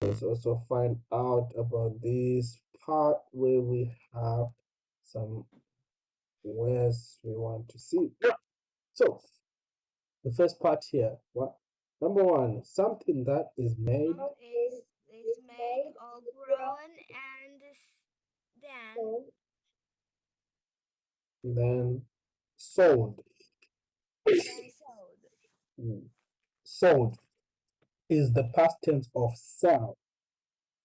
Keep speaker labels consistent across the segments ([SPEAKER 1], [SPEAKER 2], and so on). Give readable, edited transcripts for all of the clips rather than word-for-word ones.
[SPEAKER 1] Let's also find out about this part where we have some words we want to see. So the first part here, what? Number one, something that is made,
[SPEAKER 2] Is made or grown and then
[SPEAKER 1] then sold.
[SPEAKER 2] sold.
[SPEAKER 1] Mm. Sold is the past tense of sell.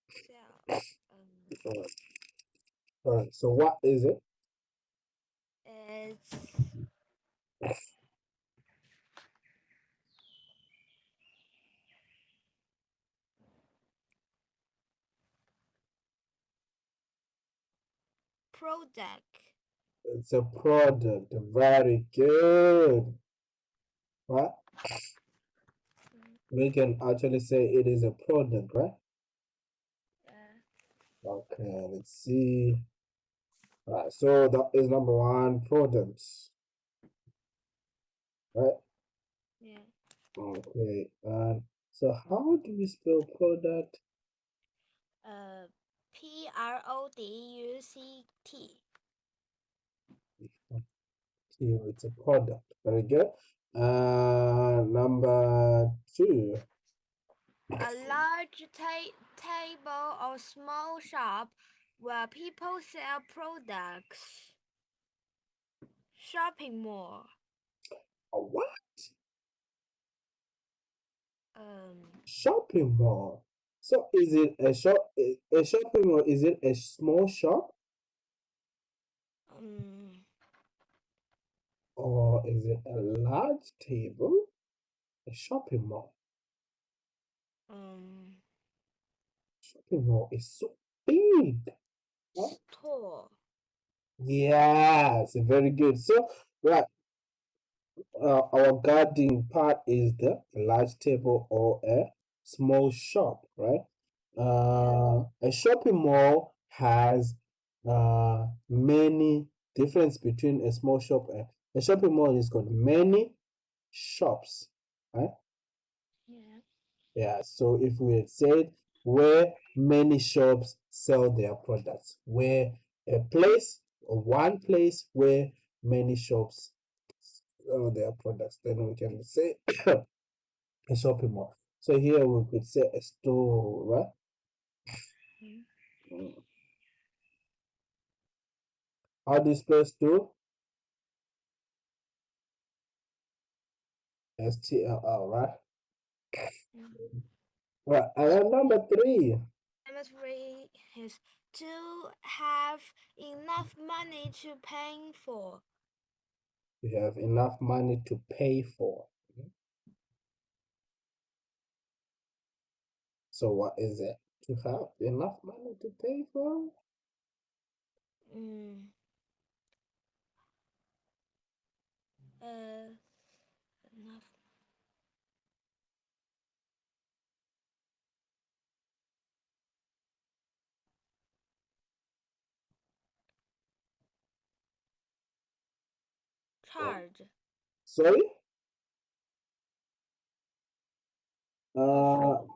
[SPEAKER 2] So um,
[SPEAKER 1] Alright. Alright, so what is it?
[SPEAKER 2] it's product.
[SPEAKER 1] It's a product. Very good. Right? We can actually say it is a product, right?
[SPEAKER 2] Uh,
[SPEAKER 1] Okay, let's see. Right, so that is number one, products, right?
[SPEAKER 2] yeah.
[SPEAKER 1] Okay, and so how do we spell product?
[SPEAKER 2] Uh, PRODUCT.
[SPEAKER 1] Here it's a product. Very good. Number two.
[SPEAKER 2] A large table or small shop where people sell products. Shopping mall.
[SPEAKER 1] A what?
[SPEAKER 2] Um,
[SPEAKER 1] Shopping mall. So is it a shop? A shopping mall? Is it a small shop
[SPEAKER 2] um,
[SPEAKER 1] or is it a large table? A shopping mall.
[SPEAKER 2] um,
[SPEAKER 1] Shopping mall is so big. Huh?
[SPEAKER 2] store.
[SPEAKER 1] Yes, very good. So, right, our guarding part is the large table or a small shop, right?
[SPEAKER 2] Yeah.
[SPEAKER 1] A shopping mall has many difference between a small shop and a shopping mall is got many shops, right?
[SPEAKER 2] Yeah.
[SPEAKER 1] Yeah, so if we had said where many shops sell their products, where a place or one place where many shops sell their products, then we can say a shopping mall. So here we could say a store, right?
[SPEAKER 2] Mm.
[SPEAKER 1] Mm. How do you spell store? STLL, right?
[SPEAKER 2] Mm.
[SPEAKER 1] Right, and then number three,
[SPEAKER 2] Number three is to have enough money to pay for.
[SPEAKER 1] you have enough money to pay for. So what is it? To have enough money to pay for?
[SPEAKER 2] Mm. Uh, enough. Charge.
[SPEAKER 1] Sorry? Uh,
[SPEAKER 2] Afford.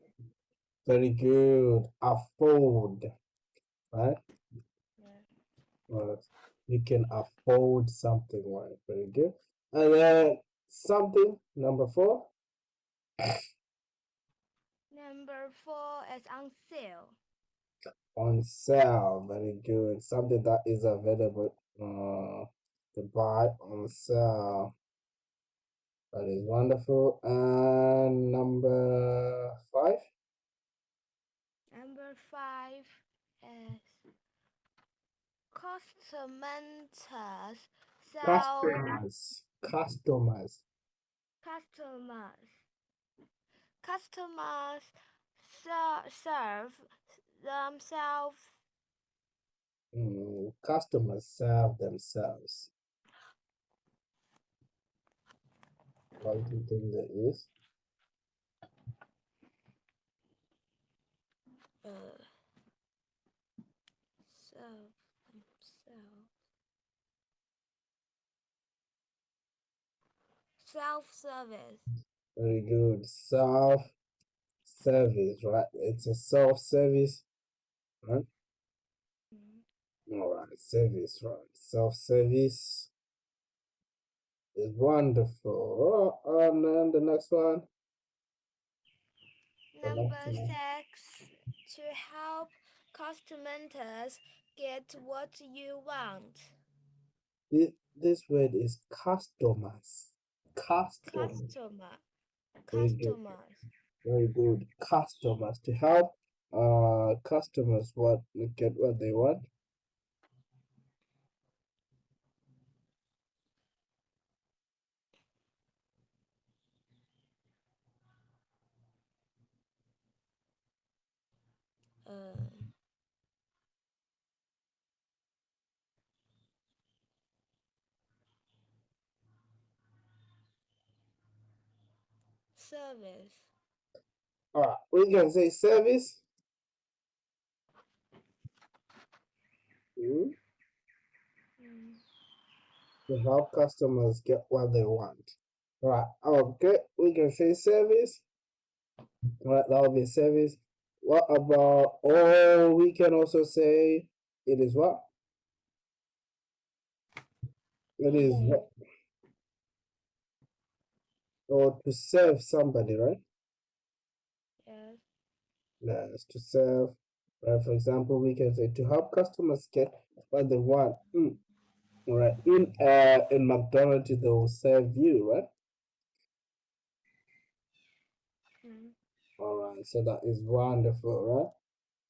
[SPEAKER 1] very good. Afford, right?
[SPEAKER 2] Yeah.
[SPEAKER 1] Uh, you can afford something, right? Very good. And then something, number four,
[SPEAKER 2] Number four is on sale.
[SPEAKER 1] on sale. Very good. Something that is available to buy on sale. That is wonderful. And number five,
[SPEAKER 2] Number five is customers sell
[SPEAKER 1] customers.
[SPEAKER 2] customers customers serve themselves.
[SPEAKER 1] Customers serve themselves. What do you think that is?
[SPEAKER 2] Uh, serve themselves. Self-service.
[SPEAKER 1] Very good. Self service, right? It's a self-service, right?
[SPEAKER 2] Mm.
[SPEAKER 1] All right, service, right? Self-service is wonderful. Oh, and then the next one. The
[SPEAKER 2] Number
[SPEAKER 1] next one.
[SPEAKER 2] 6, to help customers get what you want.
[SPEAKER 1] This word is customers. Customers.
[SPEAKER 2] Customer.
[SPEAKER 1] Very good.
[SPEAKER 2] Customers.
[SPEAKER 1] Very good. Customers, to help customers get what they want.
[SPEAKER 2] Service.
[SPEAKER 1] All right, we can say service. Mm,
[SPEAKER 2] Mm.
[SPEAKER 1] to help customers get what they want. All right, okay, we can say service. All right, that will be service. What about, or we can also say it is what? It is what? Or to serve somebody, right?
[SPEAKER 2] Yes.
[SPEAKER 1] Yes, to serve. Right, for example, we can say to help customers get what they want. All right, in McDonald's, they will serve you, right?
[SPEAKER 2] Mm.
[SPEAKER 1] All right, so that is wonderful, right?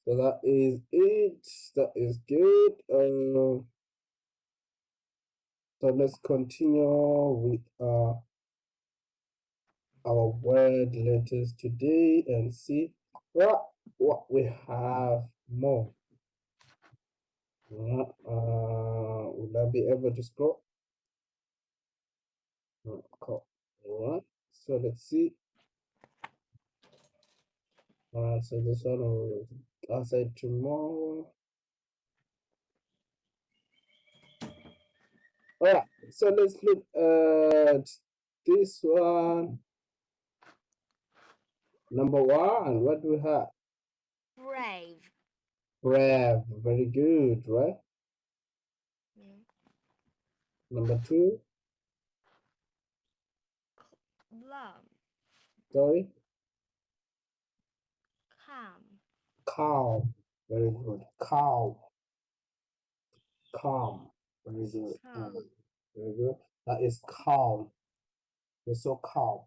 [SPEAKER 1] So that is it. That is good. So let's continue with our word letters today and see what we have more. Will I be able to scroll? Cool. All right. So let's see. All right. So this one will outside tomorrow. All right. So let's look at this one. Number one. What do we have?
[SPEAKER 2] Brave.
[SPEAKER 1] Brave. Very good, right?
[SPEAKER 2] Mm.
[SPEAKER 1] Number two.
[SPEAKER 2] Plum.
[SPEAKER 1] Sorry.
[SPEAKER 2] Calm.
[SPEAKER 1] Calm. Very good. Calm. Calm. Very good.
[SPEAKER 2] Calm.
[SPEAKER 1] Very good. That is calm. You're so calm,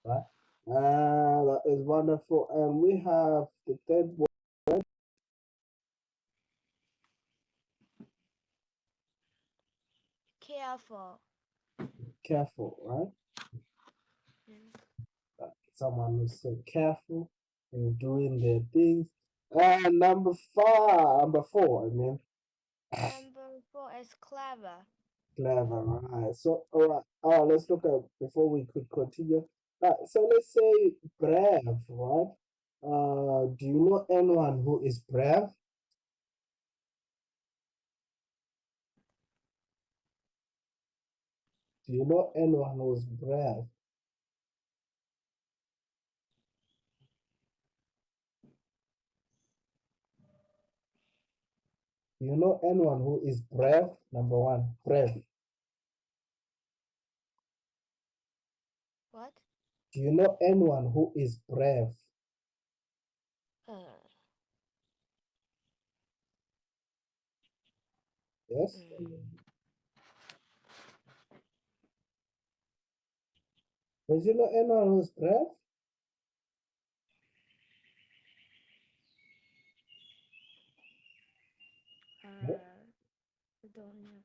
[SPEAKER 1] right? That is wonderful. And we have the third one.
[SPEAKER 2] Careful.
[SPEAKER 1] Careful, right?
[SPEAKER 2] Mm.
[SPEAKER 1] Someone who's so careful in doing their things. And number four, I mean,
[SPEAKER 2] Number 4 is clever.
[SPEAKER 1] clever, right? So, all right. Let's look at before we could continue. So let's say brave, right? Do you know anyone who is brave? Do you know anyone who is brave? Do you know anyone who is brave? Number one, brave.
[SPEAKER 2] What?
[SPEAKER 1] Do you know anyone who is brave?
[SPEAKER 2] Uh,
[SPEAKER 1] Yes.
[SPEAKER 2] mm.
[SPEAKER 1] Do you know anyone who is brave?
[SPEAKER 2] I don't know.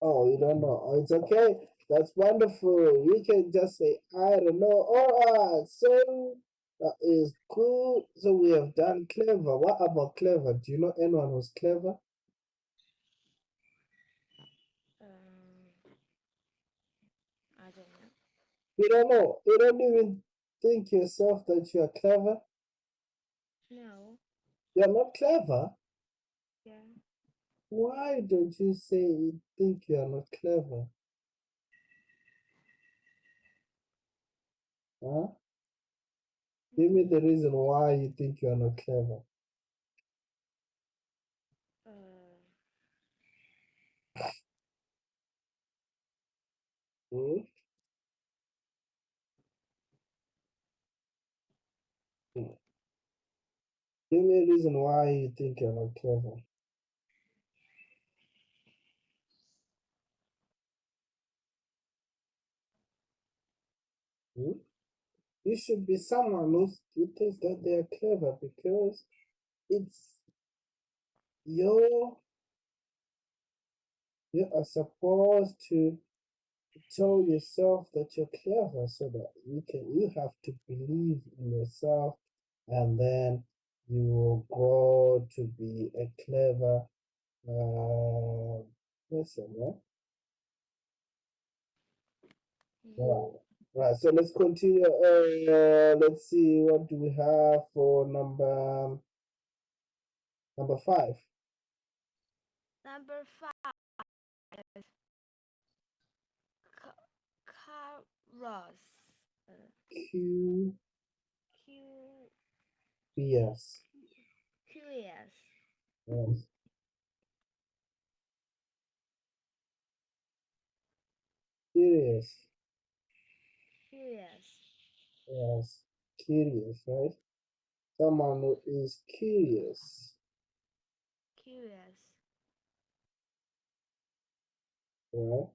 [SPEAKER 1] Oh, you don't know. Oh, it's okay. That's wonderful. You can just say, I don't know. All right. So that is good. So we have done clever. What about clever? Do you know anyone who's clever?
[SPEAKER 2] I don't know.
[SPEAKER 1] You don't know. You don't even think yourself that you are clever.
[SPEAKER 2] No.
[SPEAKER 1] You're not clever.
[SPEAKER 2] Yeah.
[SPEAKER 1] Why don't you say you think you are not clever? Huh? Give me the reason why you think you are not clever. Hmm? Give me a reason why you think you're not clever. Hmm? You should be someone who thinks that they are clever because it's your you are supposed to tell yourself that you're clever so that you have to believe in yourself and then you will grow to be a clever person, right? Right. Right. So let's continue. Let's see what do we have for number 5.
[SPEAKER 2] Number 5 is carrots.
[SPEAKER 1] Q
[SPEAKER 2] Cu-
[SPEAKER 1] yes.
[SPEAKER 2] Curious.
[SPEAKER 1] Yes. Curious.
[SPEAKER 2] Curious.
[SPEAKER 1] Yes. Curious, right? Someone who is curious.
[SPEAKER 2] Curious.
[SPEAKER 1] Right?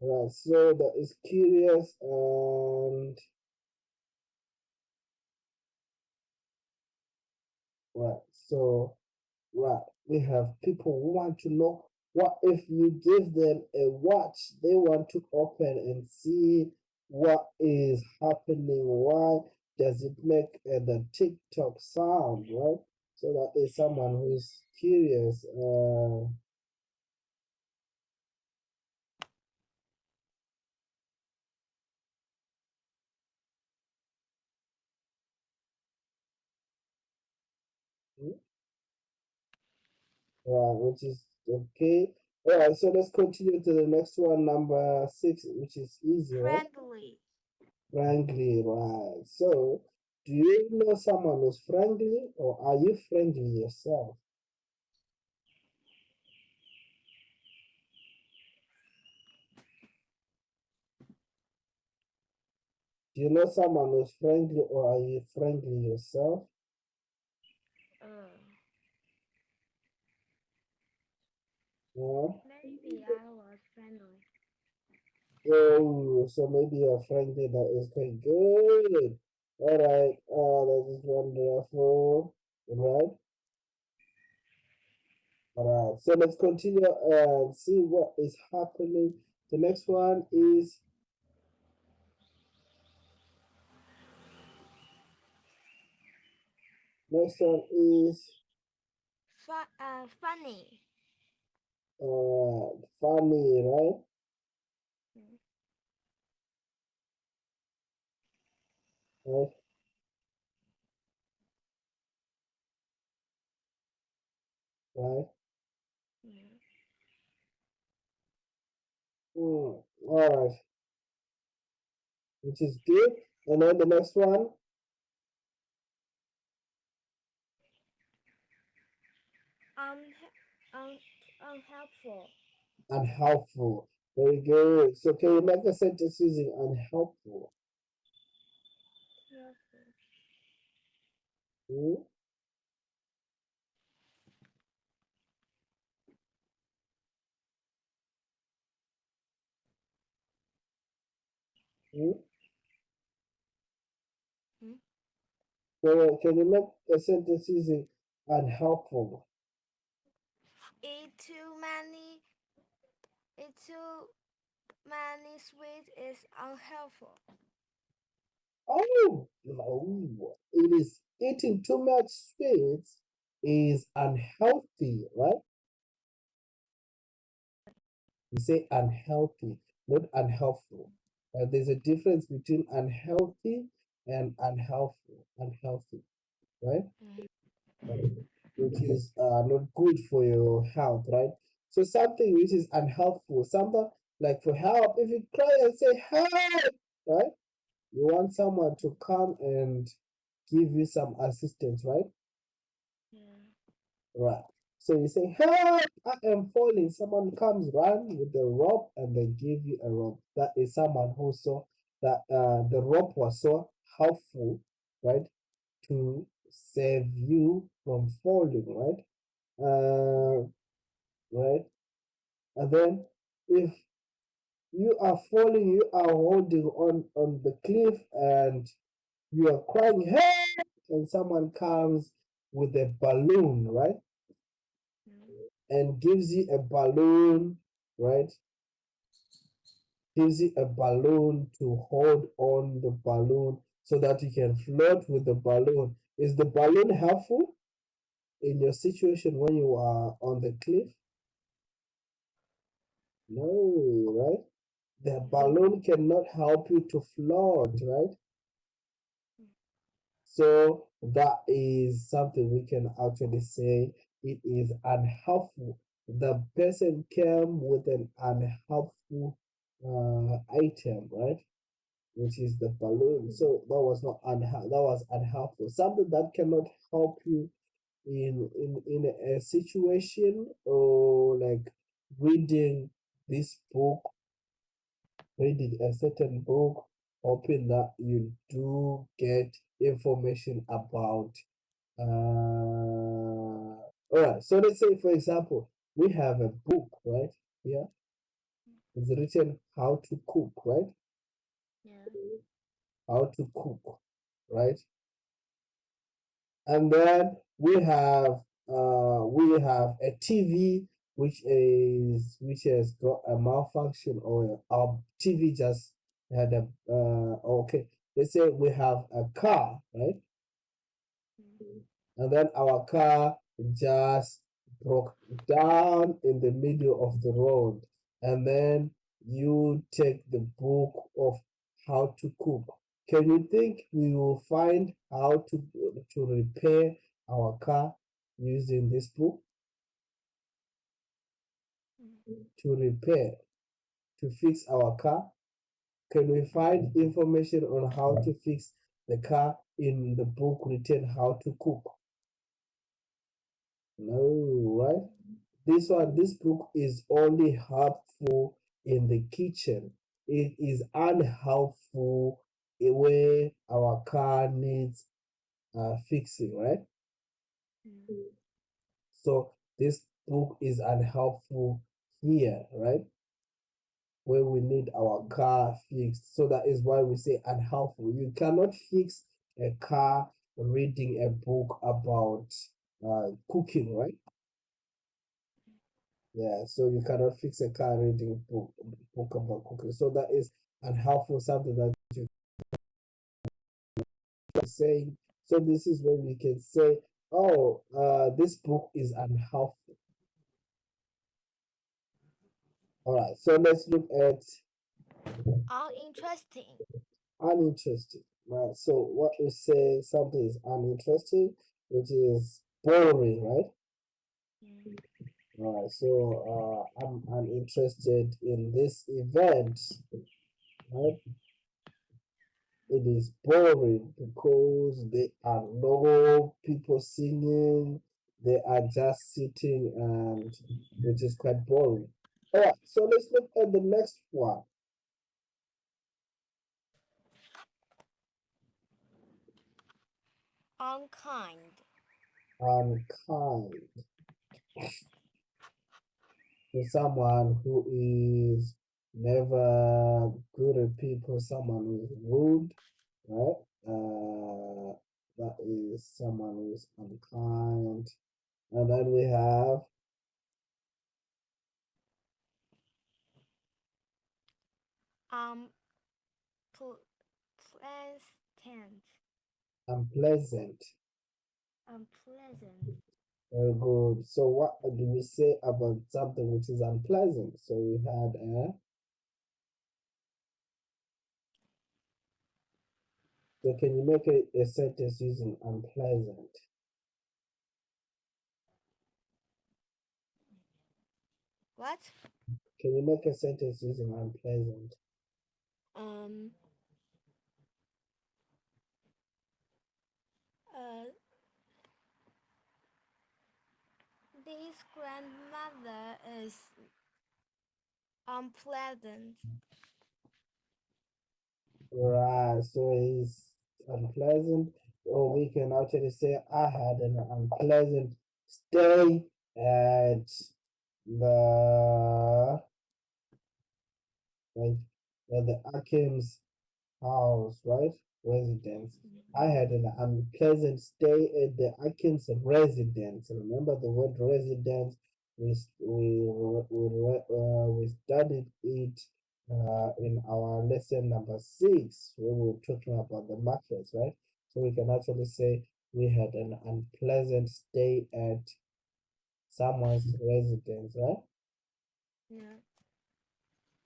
[SPEAKER 1] Right. So that is curious and right. So right. We have people who want to know what if you give them a watch, they want to open and see what is happening. Why does it make the TikTok sound, right? So that is someone who's curious. Right, which is okay. All right, so let's continue to the next one, number 6, which is easy, right?
[SPEAKER 2] Friendly.
[SPEAKER 1] Friendly, right. So, do you know someone who's friendly, or are you friendly yourself? Do you know someone who's friendly, or are you friendly yourself? Yeah.
[SPEAKER 2] Maybe I was friendly.
[SPEAKER 1] Oh, so maybe you're friendly. That is quite good. All right. That is wonderful. Right. All right, so let's continue and see what is happening. The next one is next one is
[SPEAKER 2] Funny.
[SPEAKER 1] funny, right? Right, right. All right, which is good. And then the next one,
[SPEAKER 2] Unhelpful.
[SPEAKER 1] unhelpful. Very good. So can you make a sentence using unhelpful? Hmm? Hmm? So can you make a sentence using unhelpful?
[SPEAKER 2] Eat too many. Eat too many sweets is unhelpful.
[SPEAKER 1] Oh, no. It is eating too much sweets is unhealthy, right? We say unhealthy, not unhelpful. There's a difference between unhealthy and unhelpful. Unhealthy, right? Which is not good for your health, right? So something which is unhelpful, something like for help, if you cry and say help, right? You want someone to come and give you some assistance, right?
[SPEAKER 2] Yeah.
[SPEAKER 1] Right. So you say, help, I am falling. Someone comes, run with the rope, and they give you a rope. That is someone who saw that the rope was so helpful, right, to save you from falling, right? Right. And then if you are falling, you are holding on the cliff, and you are crying, help, and someone comes with a balloon, right? And gives you a balloon, right? Gives you a balloon to hold on the balloon so that you can float with the balloon. Is the balloon helpful in your situation when you are on the cliff? No, right? The balloon cannot help you to float, right? So that is something we can actually say it is unhelpful. The person came with an unhelpful item, right? Which is the balloon. So that was not that was unhelpful. Something that cannot help you in a situation, or like reading this book, reading a certain book, hoping that you do get information about all right, so let's say, for example, we have a book, right? Yeah, it's written how to cook, right?
[SPEAKER 2] Yeah.
[SPEAKER 1] How to cook, right? And then we have a TV which has got a malfunction, or our TV just had a okay. Let's say we have a car, right? And then our car just broke down in the middle of the road. And then you take the book of how to cook. Can you think we will find how to repair our car using this book? To repair, to fix our car? Can we find information on how to fix the car in the book written how to cook? No, right? This book is only helpful in the kitchen. It is unhelpful where our car needs fixing, right? So this book is unhelpful here, right? Where we need our car fixed. So that is why we say unhelpful. You cannot fix a car reading a book about cooking, right? Yeah, so you cannot fix a car reading book about cooking. So that is unhelpful, something that you're saying. So this is when we can say, oh, this book is unhelpful. All right, so let's look at
[SPEAKER 2] Uninteresting.
[SPEAKER 1] uninteresting. Right, so what we say something is uninteresting, which is boring, right? All right, so I'm uninterested in this event, right? It is boring because there are no people singing. They are just sitting, and which is quite boring. All right, so let's look at the next one.
[SPEAKER 2] Unkind.
[SPEAKER 1] Unkind. To someone who is never good at people, someone who is rude, right? That is someone who is unkind. And then we have
[SPEAKER 2] Um, pleasant.
[SPEAKER 1] unpleasant.
[SPEAKER 2] Unpleasant.
[SPEAKER 1] Very good. So what do we say about something which is unpleasant? So we had a. So can you make a sentence using unpleasant?
[SPEAKER 2] What?
[SPEAKER 1] Can you make a sentence using unpleasant?
[SPEAKER 2] Um, This grandmother is unpleasant.
[SPEAKER 1] Right, so it's unpleasant, or we can actually say I had an unpleasant stay at the like at the Akim's house, right? Residence. I had an unpleasant stay at the Atkins residence. Remember the word residence? We studied it in our lesson number 6 when we were talking about the mattress, right? So we can actually say we had an unpleasant stay at someone's residence, right?
[SPEAKER 2] Yeah.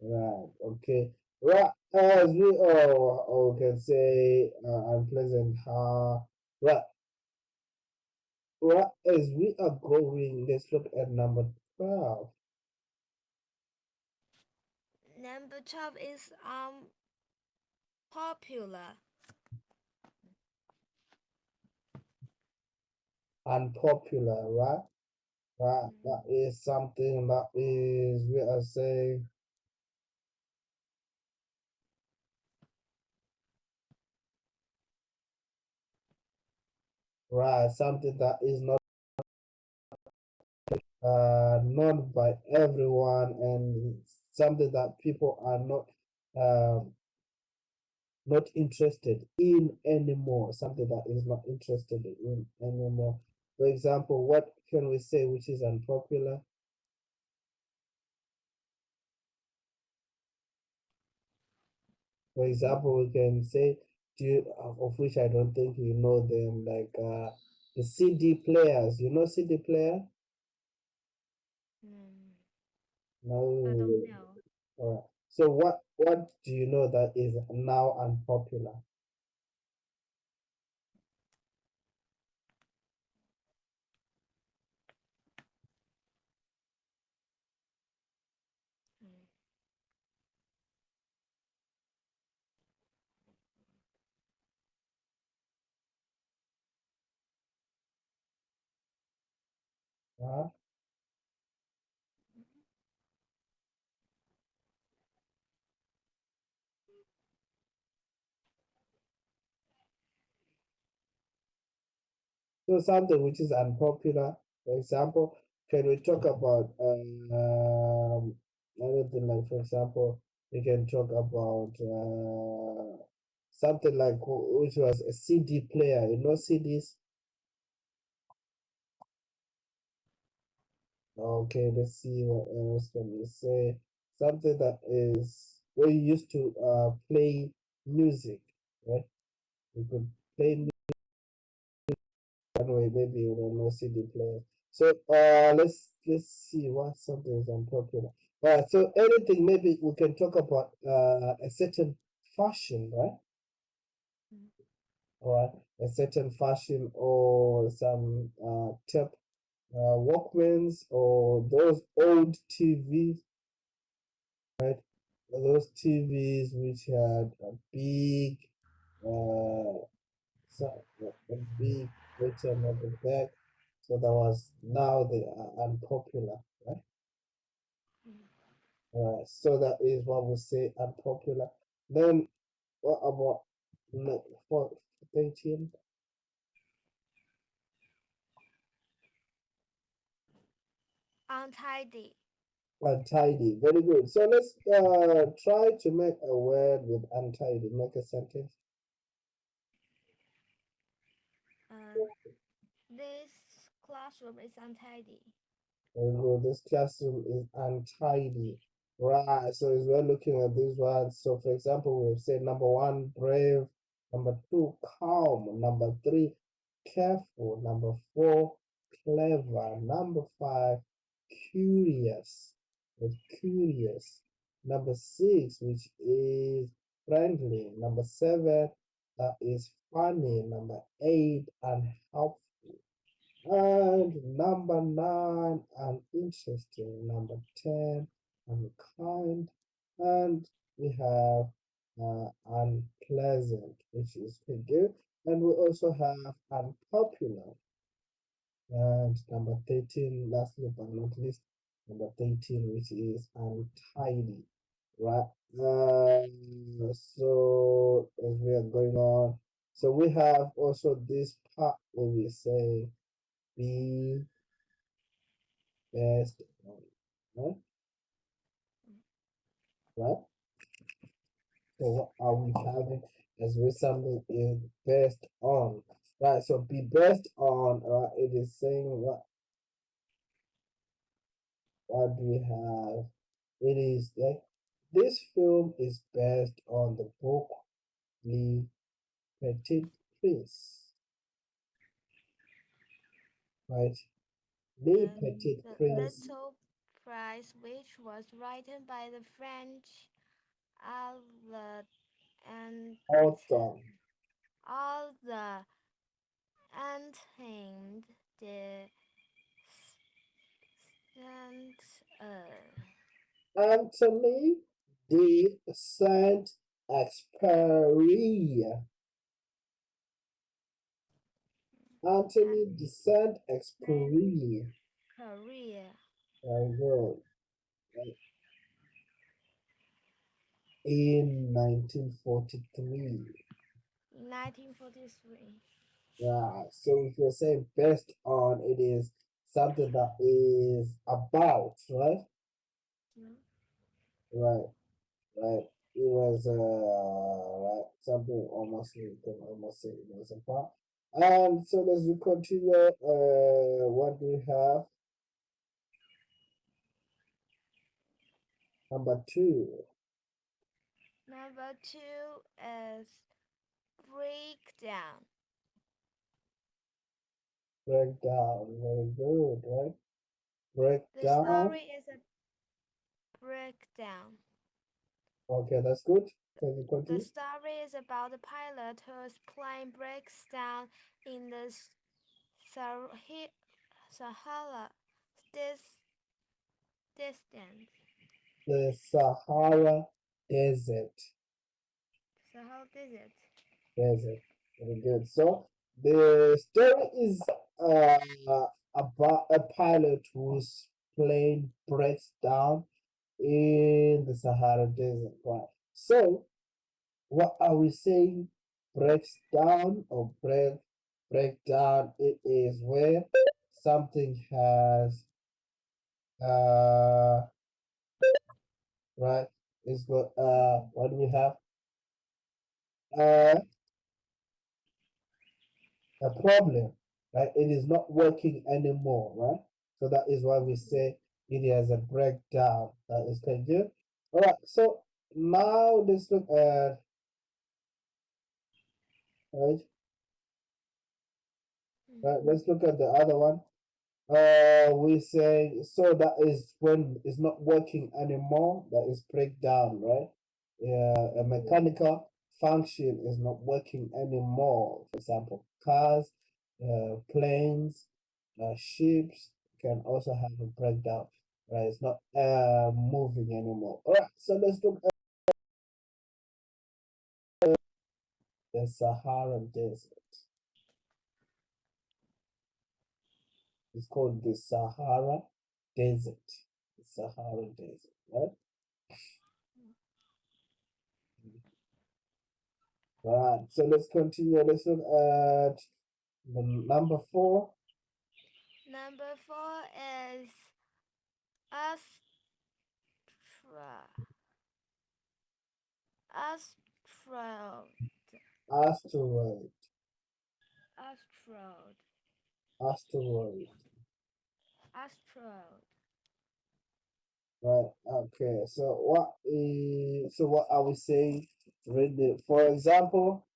[SPEAKER 1] Right. Okay. Right. As we all can say, unpleasant. Right. Right. As we are going, let's look at number 12.
[SPEAKER 2] Number 12 is popular.
[SPEAKER 1] Unpopular. Right. Right. That is something that is we are saying. Right. Something that is not known by everyone, and something that people are not interested in anymore, something that is not interested in anymore. For example, what can we say which is unpopular? For example, we can say, of which I don't think you know them, like the CD players. You know CD player?
[SPEAKER 2] Mm, I don't
[SPEAKER 1] No.
[SPEAKER 2] know.
[SPEAKER 1] All right. So what do you know that is now unpopular?
[SPEAKER 2] Mm.
[SPEAKER 1] Huh? So something which is unpopular, for example, can we talk about anything like, for example, we can talk about something like which was a CD player, you know CDs? Okay, let's see what else can we say. Something that is where you used to play music, right? You could play anyway, maybe you don't know CD players. So let's see what something is unpopular. So anything maybe we can talk about a certain fashion, right?
[SPEAKER 2] Mm.
[SPEAKER 1] All right, a certain fashion or some tape Walkmans or those old TVs, right? Those TVs which had a big a big button at the back. So that was now they are unpopular, right? So that is what we say unpopular. Then what about for 13?
[SPEAKER 2] Untidy.
[SPEAKER 1] Untidy. Very good. So let's try to make a word with untidy. Make a sentence.
[SPEAKER 2] This classroom is untidy.
[SPEAKER 1] Very good. This classroom is untidy. Right. So as we're looking at these words, so for example, we've said number 1, brave. Number 2, calm. Number 3, careful. Number 4, clever. Number 5, curious. With curious. Number 6, which is friendly. Number 7, that is funny. Number 8, unhelpful. And number 9, uninteresting. Number 10, unkind. And we have unpleasant, which is pretty good. And we also have unpopular. And number 13, lastly but not least, number 13, which is untidy, right? So as we are going on, so we have also this part where we say be best on, right? Right? So what are we having as we something is best on, right? So be best on, right? It is saying what do we have? It is like this film is based on the book Le Petit Prince, right? Le Petit
[SPEAKER 2] The
[SPEAKER 1] Prince
[SPEAKER 2] Little Prize, which was written by the French Albert and
[SPEAKER 1] author.
[SPEAKER 2] all the untamed the and
[SPEAKER 1] Anthony de Saint-Exupéry. Anthony de Saint-Exupéry.
[SPEAKER 2] career
[SPEAKER 1] Very good. In 1943.
[SPEAKER 2] in 1943.
[SPEAKER 1] Yeah, so if you're saying best on, it is something that is about, right?
[SPEAKER 2] Mm.
[SPEAKER 1] Right, right. It was right, something almost you can almost say it was about. And so let's continue. What do we have? Number two,
[SPEAKER 2] Number two is breakdown.
[SPEAKER 1] breakdown. Very good, right?
[SPEAKER 2] The
[SPEAKER 1] Breakdown.
[SPEAKER 2] story is a breakdown.
[SPEAKER 1] Okay, that's good. Can you
[SPEAKER 2] The
[SPEAKER 1] continue?
[SPEAKER 2] story is about a pilot whose plane breaks down in the Sahara dis- distance.
[SPEAKER 1] The Sahara Desert.
[SPEAKER 2] Sahara Desert.
[SPEAKER 1] Desert. Very good. So the story is about a pilot whose plane breaks down in the Sahara Desert. Right. So what are we saying? Breaks down or breakdown? It is where something has right. It's got what do we have? Uh a problem, right? It is not working anymore, right? So that is why we say it has a breakdown. That is quite good. All right, so now let's look at right. Right, let's look at the other one. We say so that is when it's not working anymore. That is breakdown, right? A mechanical function is not working anymore. For example, cars, planes, ships can also have a breakdown, right? It's not moving anymore. All right, so let's look at the Saharan Desert. It's called the Sahara Desert. The Sahara Desert, right? Right. So let's continue. Let's look at the number four.
[SPEAKER 2] Number four is Astra. Asteroid.
[SPEAKER 1] Asteroid.
[SPEAKER 2] Asteroid.
[SPEAKER 1] Asteroid.
[SPEAKER 2] Asteroid.
[SPEAKER 1] Right. Okay. So what are we saying? Read it. For example,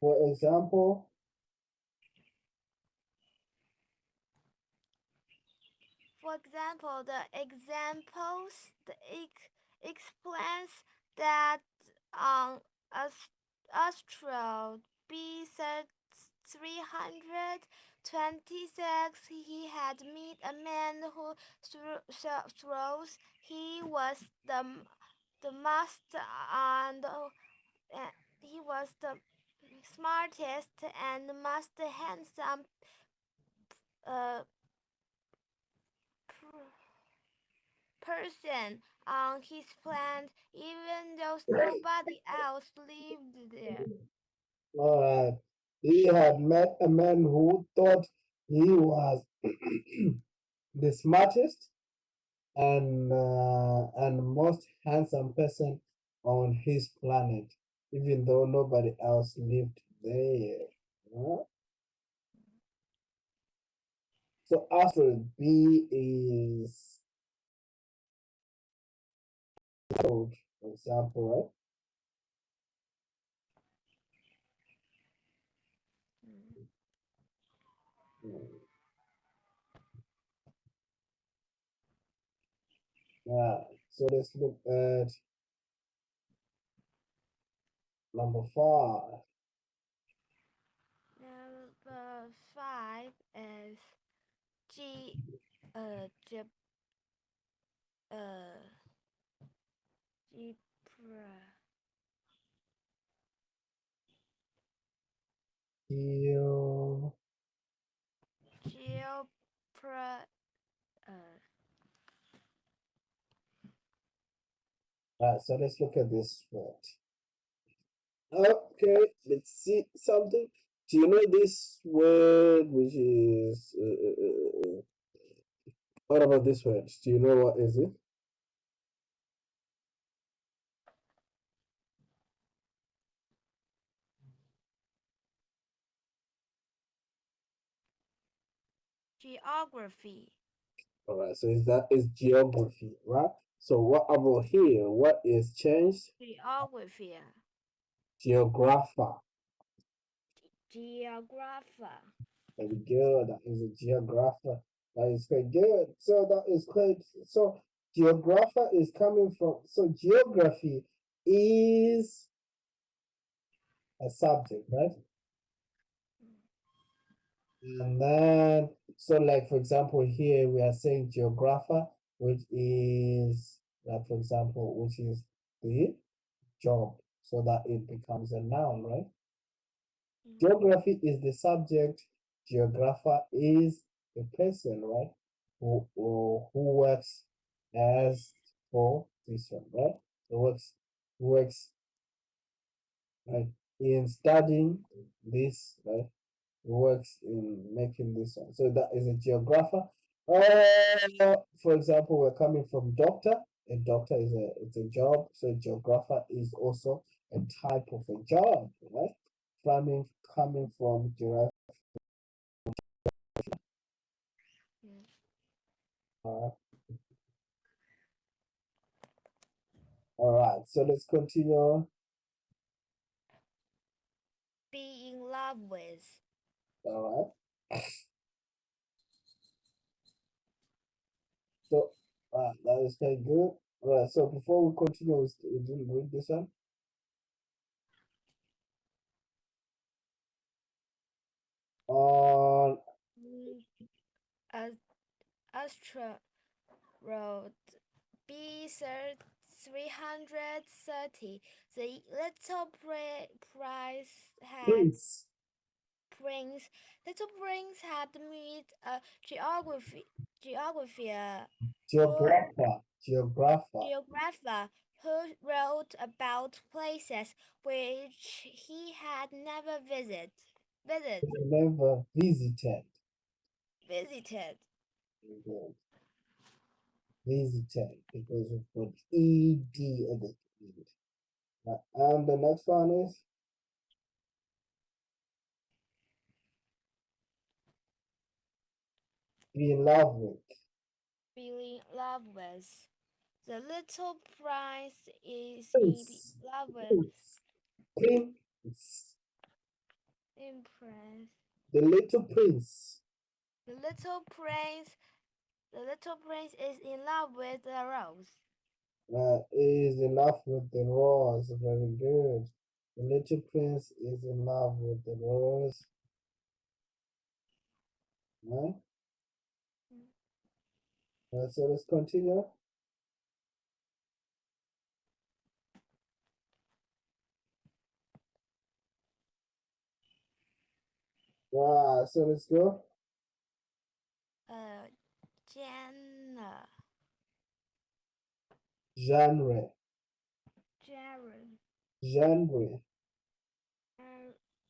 [SPEAKER 1] for example,
[SPEAKER 2] For example, the examples explains that on asteroid B 326, he had met a man who throws. He was the master and he was the smartest and most handsome person on his planet, even though nobody else lived there.
[SPEAKER 1] All right. He had met a man who thought he was the smartest and most handsome person on his planet, even though nobody else lived there. Huh? So asteroid B is for example, right? Yeah. So let's look at number 5.
[SPEAKER 2] Number 5 is G J Gipra.
[SPEAKER 1] Geo.
[SPEAKER 2] Geopra
[SPEAKER 1] Right, so let's look at this word. Okay, let's see something. Do you know this word which is what about this word? Do you know what is it?
[SPEAKER 2] Geography.
[SPEAKER 1] All right, so is geography, right? So what about here? What is changed?
[SPEAKER 2] Geography.
[SPEAKER 1] Geographer.
[SPEAKER 2] Geographer.
[SPEAKER 1] Very good. That is a geographer. That is quite good. So that is quite so geographer is coming from so geography is a subject, right? And then so like for example here we are saying geographer, which is like for example, which is the job, so that it becomes a noun, right? Geography is the subject, geographer is the person, right? Who works as for this one, right? Who works right in studying this, right? Who works in making this one. So that is a geographer. For example, we're coming from doctor. A doctor is it's a job. So geographer is also a type of a job, right? Coming from geography. All right, so let's continue.
[SPEAKER 2] Be in love with.
[SPEAKER 1] All right. So that is quite good. All right. So before we continue, we didn't read this one. On
[SPEAKER 2] Astra Road B330. The little
[SPEAKER 1] Prince,
[SPEAKER 2] prince little prince had met a geography who
[SPEAKER 1] geographer,
[SPEAKER 2] geographer who wrote about places which he had never
[SPEAKER 1] never visited.
[SPEAKER 2] visited.
[SPEAKER 1] Mhm. Visited because we put ed at the end. And the next one is be in love with.
[SPEAKER 2] Be in love with. The little prince is in
[SPEAKER 1] Prince,
[SPEAKER 2] love with
[SPEAKER 1] prince, prince.
[SPEAKER 2] Impress.
[SPEAKER 1] The little prince.
[SPEAKER 2] The little prince the little prince is in love with the rose.
[SPEAKER 1] Is in love with the rose. Very good. The little prince is in love with the rose. Right? So let's continue. So let's go.
[SPEAKER 2] Genre.
[SPEAKER 1] Genre.
[SPEAKER 2] Genre.
[SPEAKER 1] Genre.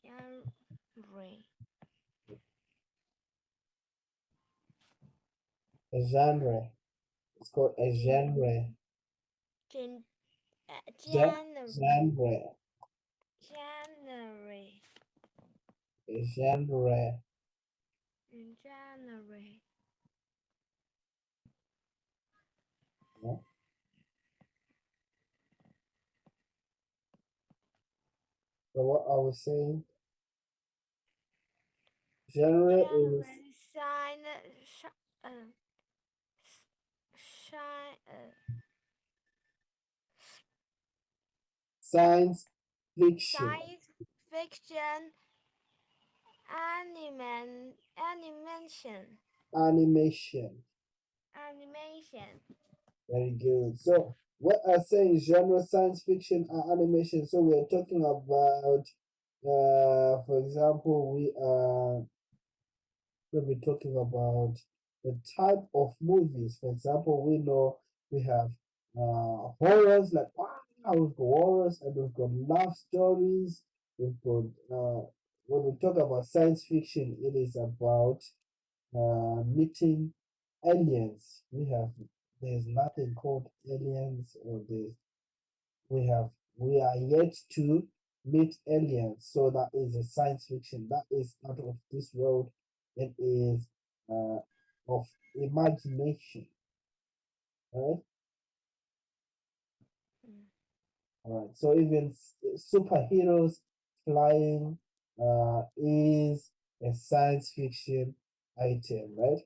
[SPEAKER 2] Genre.
[SPEAKER 1] A genre. It's called a genre.
[SPEAKER 2] Gen,
[SPEAKER 1] Genre.
[SPEAKER 2] January.
[SPEAKER 1] A genre.
[SPEAKER 2] January.
[SPEAKER 1] Yeah. So what I was saying, genre is
[SPEAKER 2] January. Sign. Uh, shine.
[SPEAKER 1] science fiction,
[SPEAKER 2] Science fiction. Animation.
[SPEAKER 1] animation.
[SPEAKER 2] Animation.
[SPEAKER 1] Very good. So what I say is genre, science fiction, and animation. So we're talking about, for example, we'll be talking about the type of movies. For example, we know we have horrors, like wow, we've got horrors, and we've got love stories. We've got when we talk about science fiction, it is about meeting aliens. There's nothing called aliens, or we are yet to meet aliens. So that is a science fiction. That is out of this world. It is of imagination. Right?
[SPEAKER 2] Mm.
[SPEAKER 1] All right. So even superheroes flying is a science fiction item, right?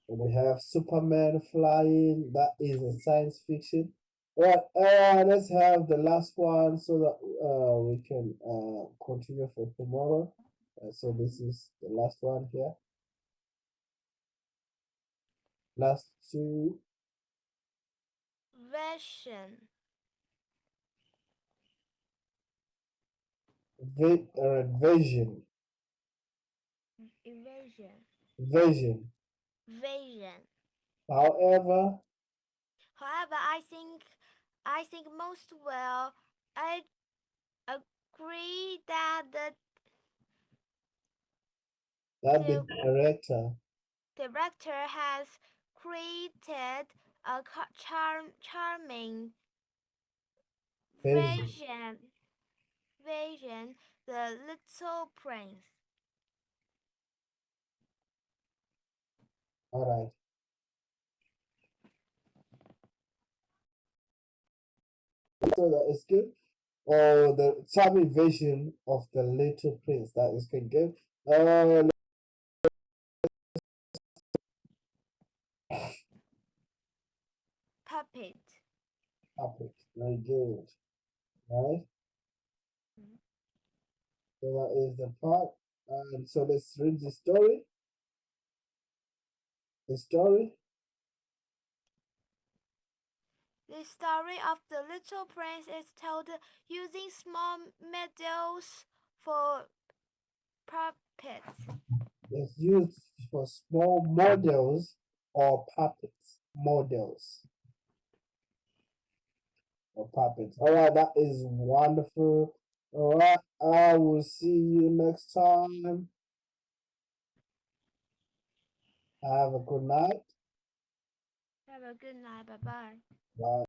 [SPEAKER 1] We have Superman flying. That is a science fiction. Right. Let's have the last one so that we can continue for tomorrow. So this is the last one here. Last two.
[SPEAKER 2] Vision.
[SPEAKER 1] Vision.
[SPEAKER 2] Evasion.
[SPEAKER 1] Vision.
[SPEAKER 2] Vision.
[SPEAKER 1] However,
[SPEAKER 2] However, I think most well I agree that
[SPEAKER 1] that the
[SPEAKER 2] the
[SPEAKER 1] director
[SPEAKER 2] director has created a charming
[SPEAKER 1] vision.
[SPEAKER 2] vision, The Little Prince.
[SPEAKER 1] All right. So that is good. Or the charming vision of the little prince. That is good. Uh,
[SPEAKER 2] Puppet.
[SPEAKER 1] topic. Very good. Right. So that is the part. And so let's read the story. The story.
[SPEAKER 2] The story of the Little Prince is told using small medals for puppets.
[SPEAKER 1] Is used for small models or puppets. Models or puppets. All right, that is wonderful. All right, I will see you next time. Have a good night.
[SPEAKER 2] Have a good night. Bye bye.
[SPEAKER 1] Bye.